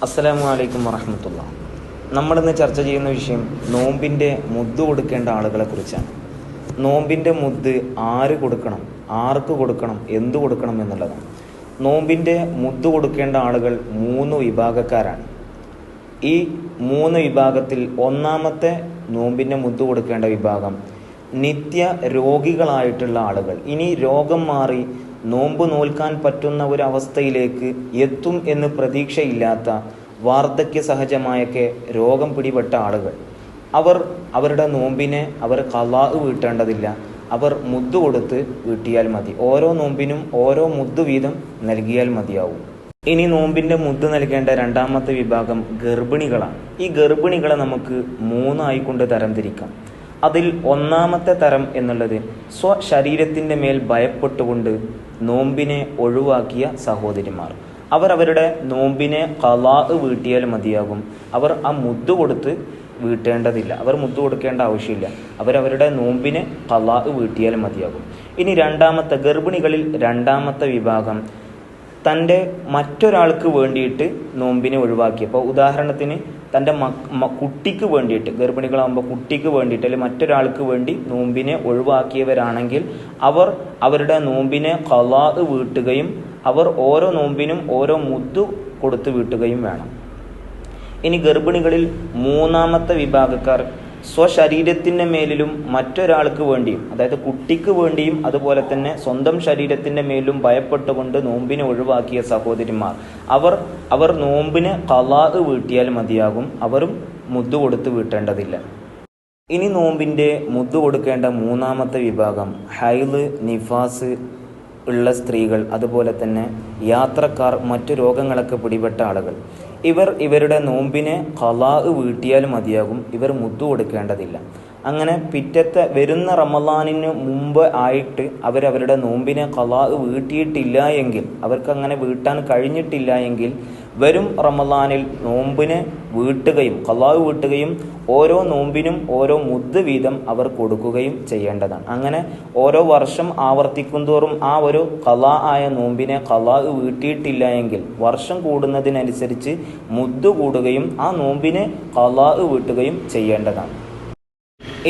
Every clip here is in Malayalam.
അസ്സലാമു അലൈക്കും വറഹ്മത്തുള്ളാ. നമ്മളിന്ന് ചർച്ച ചെയ്യുന്ന വിഷയം നോമ്പിൻ്റെ മുദ്ദ് കൊടുക്കേണ്ട ആളുകളെ കുറിച്ചാണ്. നോമ്പിൻ്റെ മുദ്ദ് ആര് കൊടുക്കണം, ആർക്ക് കൊടുക്കണം, എന്തു കൊടുക്കണം എന്നുള്ളതാണ്. നോമ്പിൻ്റെ മുദ്ദ് കൊടുക്കേണ്ട ആളുകൾ 3 വിഭാഗക്കാരാണ്. ഈ 3 വിഭാഗത്തിൽ ഒന്നാമത്തെ നോമ്പിൻ്റെ മുദ്ദ് കൊടുക്കേണ്ട വിഭാഗം നിത്യ രോഗികളായിട്ടുള്ള ആളുകൾ. ഇനി രോഗം മാറി നോമ്പ് നോൽക്കാൻ പറ്റുന്ന ഒരവസ്ഥയിലേക്ക് എത്തും എന്ന് പ്രതീക്ഷയില്ലാത്ത വാർദ്ധക്യ സഹജമായൊക്കെ രോഗം പിടിപെട്ട ആളുകൾ. അവരുടെ നോമ്പിനെ അവർ ഖളാ വീട്ടേണ്ടതില്ല, അവർ മുദ്ദ് കൊടുത്ത് വീട്ടിയാൽ മതി. ഓരോ നോമ്പിനും ഓരോ മുദ്ദ് വീതം നൽകിയാൽ മതിയാവും. ഇനി നോമ്പിൻ്റെ മുദ്ദ് നൽകേണ്ട രണ്ടാമത്തെ വിഭാഗം ഗർഭിണികളാണ്. ഈ ഗർഭിണികളെ നമുക്ക് 3 ആയിക്കൊണ്ട് തരംതിരിക്കാം. അതിൽ ഒന്നാമത്തെ തരം എന്നുള്ളത് സ്വശരീരത്തിൻ്റെ മേൽ ഭയപ്പെട്ടുകൊണ്ട് നോമ്പിനെ ഒഴിവാക്കിയ സഹോദരിമാർ. അവരുടെ നോമ്പിനെ ഖളാ വീട്ടിയാൽ മതിയാകും. അവർ ആ മുദ്ദ് കൊടുത്ത് വീട്ടേണ്ടതില്ല, അവർ മുദ്ദ് കൊടുക്കേണ്ട ആവശ്യമില്ല. അവരുടെ നോമ്പിനെ ഖളാ വീട്ടിയാൽ മതിയാകും. ഇനി ഗർഭിണികളിൽ രണ്ടാമത്തെ വിഭാഗം തൻ്റെ മറ്റൊരാൾക്ക് വേണ്ടിയിട്ട് നോമ്പിനെ ഒഴിവാക്കിയപ്പോൾ, ഉദാഹരണത്തിന് തൻ്റെ കുട്ടിക്ക് വേണ്ടിയിട്ട്, ഗർഭിണികളാകുമ്പോൾ കുട്ടിക്ക് വേണ്ടിയിട്ട് അല്ലെങ്കിൽ മറ്റൊരാൾക്ക് വേണ്ടി നോമ്പിനെ ഒഴിവാക്കിയവരാണെങ്കിൽ അവരുടെ നോമ്പിനെ ഖളാ വീട്ടുകയും അവർ ഓരോ നോമ്പിനും ഓരോ മുദ്ദ് കൊടുത്ത് വീട്ടുകയും വേണം. ഇനി ഗർഭിണികളിൽ മൂന്നാമത്തെ വിഭാഗക്കാർ സ്വശരീരത്തിൻ്റെ മേലിലും മറ്റൊരാൾക്ക് വേണ്ടിയും, അതായത് കുട്ടിക്ക് വേണ്ടിയും അതുപോലെ തന്നെ സ്വന്തം ശരീരത്തിൻ്റെ മേലും ഭയപ്പെട്ടുകൊണ്ട് നോമ്പിനെ ഒഴിവാക്കിയ സഹോദരിമാർ. അവർ നോമ്പിനെ ഖളാ വീട്ടിയാൽ മതിയാകും, അവരും മുദ്ദ് കൊടുത്ത് വീട്ടേണ്ടതില്ല. ഇനി നോമ്പിൻ്റെ മുദ്ദ് കൊടുക്കേണ്ട മൂന്നാമത്തെ വിഭാഗം ഹൈള്, നിഫാസ് ഉള്ള സ്ത്രീകൾ, അതുപോലെ തന്നെ യാത്രക്കാർ, മറ്റു രോഗങ്ങളൊക്കെ പിടിപെട്ട ആളുകൾ. ഇവരുടെ നോമ്പിനെ ഖളാ വീട്ടിയാൽ മതിയാകും, ഇവർ മുദ്ദ് കൊടുക്കേണ്ടതില്ല. അങ്ങനെ പിറ്റത്തെ വരുന്ന റമളാനിന് മുമ്പ് ആയിട്ട് അവരുടെ നോമ്പിനെ ഖളാ വീട്ടിയിട്ടില്ല എങ്കിൽ, അവർക്ക് അങ്ങനെ വീട്ടാൻ കഴിഞ്ഞിട്ടില്ല എങ്കിൽ വരും റമളാനിൽ നോമ്പിനെ വീട്ടുകയും ഖളാ വീട്ടുകയും ഓരോ നോമ്പിനും ഓരോ മുദ്ദ് വീതം അവർ കൊടുക്കുകയും ചെയ്യേണ്ടതാണ്. അങ്ങനെ ഓരോ വർഷം ആവർത്തിക്കും തോറും ആ ഒരു ഖളാ ആയ നോമ്പിനെ ഖളാ വീട്ടിയിട്ടില്ല എങ്കിൽ വർഷം കൂടുന്നതിനനുസരിച്ച് മുദ്ദ് കൂടുകയും ആ നോമ്പിനെ ഖളാ വീട്ടുകയും ചെയ്യേണ്ടതാണ്.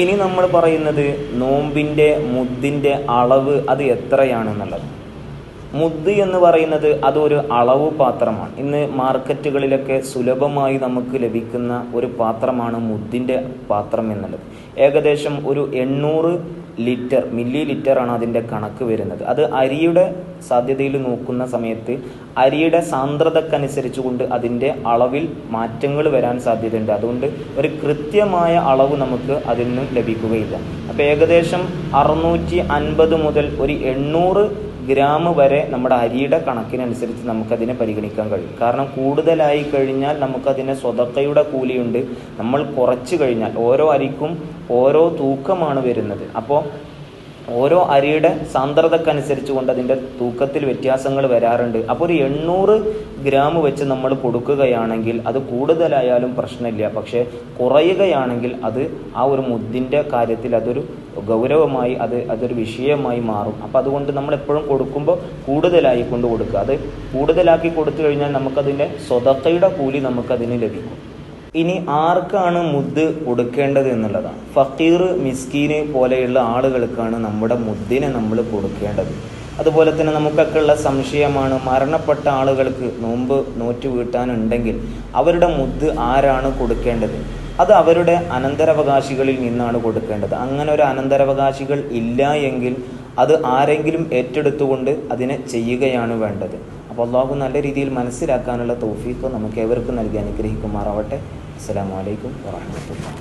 ഇനി നമ്മൾ പറയുന്നത് നോമ്പിൻ്റെ മുദ്ദിൻ്റെ അളവ് അത് എത്രയാണെന്നുള്ളത്. മുദ്ദ് എന്ന് പറയുന്നത് അതൊരു അളവ് പാത്രമാണ്. ഇന്ന് മാർക്കറ്റുകളിലൊക്കെ സുലഭമായി നമുക്ക് ലഭിക്കുന്ന ഒരു പാത്രമാണ് മുദ്ദിൻ്റെ പാത്രം എന്നുള്ളത്. ഏകദേശം ഒരു 800 ലിറ്റർ മില്ലി ലിറ്ററാണ് അതിൻ്റെ കണക്ക് വരുന്നത്. അത് അരിയുടെ സാധ്യതയിൽ നോക്കുന്ന സമയത്ത് അരിയുടെ സാന്ദ്രതക്കനുസരിച്ച് കൊണ്ട് അതിൻ്റെ അളവിൽ മാറ്റങ്ങൾ വരാൻ സാധ്യതയുണ്ട്. അതുകൊണ്ട് ഒരു കൃത്യമായ അളവ് നമുക്ക് അതിൽ നിന്ന് ലഭിക്കുകയില്ല. അപ്പോൾ ഏകദേശം 650 മുതൽ ഒരു 800 ഗ്രാം വരെ നമ്മുടെ അരിയുടെ കണക്കിനനുസരിച്ച് നമുക്കതിനെ പരിഗണിക്കാൻ കഴിയും. കാരണം കൂടുതലായി കഴിഞ്ഞാൽ നമുക്കതിനെ സ്വതക്കയുടെ കൂലിയുണ്ട്. നമ്മൾ കുറച്ച് കഴിഞ്ഞാൽ ഓരോ അരിക്കും ഓരോ തൂക്കമാണ് വരുന്നത്. അപ്പോൾ ഓരോ അരിയുടെ സാന്ദ്രതക്കനുസരിച്ച് കൊണ്ട് അതിൻ്റെ തൂക്കത്തിൽ വ്യത്യാസങ്ങൾ വരാറുണ്ട്. അപ്പോൾ ഒരു 800 ഗ്രാം വെച്ച് നമ്മൾ കൊടുക്കുകയാണെങ്കിൽ അത് കൂടുതലായാലും പ്രശ്നമില്ല. പക്ഷേ കുറയുകയാണെങ്കിൽ അത് ആ ഒരു മുദ്ദിൻ്റെ കാര്യത്തിൽ അതൊരു ഗൗരവമായി അതൊരു വിഷയമായി മാറും. അപ്പോൾ അതുകൊണ്ട് നമ്മൾ എപ്പോഴും കൊടുക്കുമ്പോൾ കൂടുതലായി കൊണ്ട് കൊടുക്കുക. അത് കൂടുതലാക്കി കൊടുത്തു കഴിഞ്ഞാൽ നമുക്കതിൻ്റെ സ്വതക്കയുടെ കൂലി നമുക്കതിന് ലഭിക്കും. ഇനി ആർക്കാണ് മുദ്ദ് കൊടുക്കേണ്ടത് എന്നുള്ളതാണ്. ഫക്കീർ, മിസ്കീന് പോലെയുള്ള ആളുകൾക്കാണ് നമ്മുടെ മുദ്ദിനെ നമ്മൾ കൊടുക്കേണ്ടത്. അതുപോലെ തന്നെ നമുക്കൊക്കെ ഉള്ള സംശയമാണ്, മരണപ്പെട്ട ആളുകൾക്ക് നോമ്പ് നോറ്റ് വീട്ടാനുണ്ടെങ്കിൽ അവരുടെ മുദ്ദ് ആരാണ് കൊടുക്കേണ്ടത്? അത് അവരുടെ അനന്തരാവകാശികളിൽ നിന്നാണ് കൊടുക്കേണ്ടത്. അങ്ങനെ ഒരു അനന്തരാവകാശികൾ ഇല്ല എങ്കിൽ അത് ആരെങ്കിലും ഏറ്റെടുത്തുകൊണ്ട് അതിനെ ചെയ്യുകയാണ് വേണ്ടത്. അപ്പോൾ അല്ലാഹു നല്ല രീതിയിൽ മനസ്സിലാക്കാനുള്ള തൗഫീഖ് നമുക്ക് ഏവർക്കും നൽകി അനുഗ്രഹിക്കുമാറാവട്ടെ. അസ്സലാമു അലൈക്കും വറഹ്മത്തുള്ളാഹി.